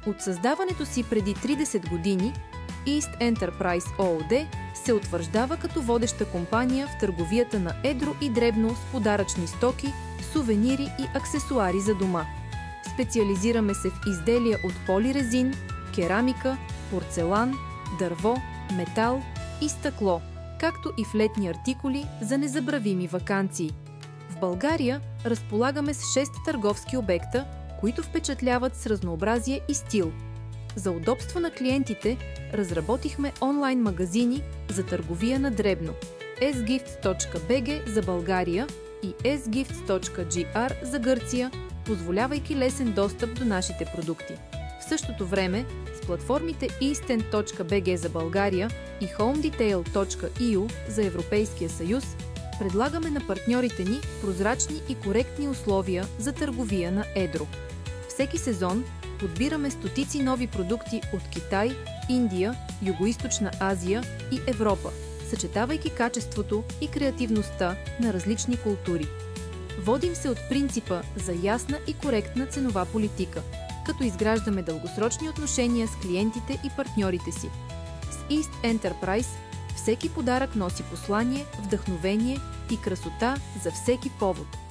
От създаването си преди 30 години, East Enterprise ООД се утвърждава като водеща компания в търговията на едро и дребно с подаръчни стоки, сувенири и аксесоари за дома. Специализираме се в изделия от полирезин, керамика, порцелан, дърво, метал и стъкло, както и в летни артикули за незабравими ваканции. В България разполагаме с 6 търговски обекта, които впечатляват с разнообразие и стил. За удобство на клиентите разработихме онлайн магазини за търговия на дребно sgifts.bg за България и sgifts.gr за Гърция, позволявайки лесен достъп до нашите продукти. В същото време с платформите eastern.bg за България и homedetail.eu за Европейския съюз предлагаме на партньорите ни прозрачни и коректни условия за търговия на едро. Всеки сезон подбираме стотици нови продукти от Китай, Индия, Югоизточна Азия и Европа, съчетавайки качеството и креативността на различни култури. Водим се от принципа за ясна и коректна ценова политика, като изграждаме дългосрочни отношения с клиентите и партньорите си. С East Enterprise всеки подарък носи послание, вдъхновение и красота за всеки повод.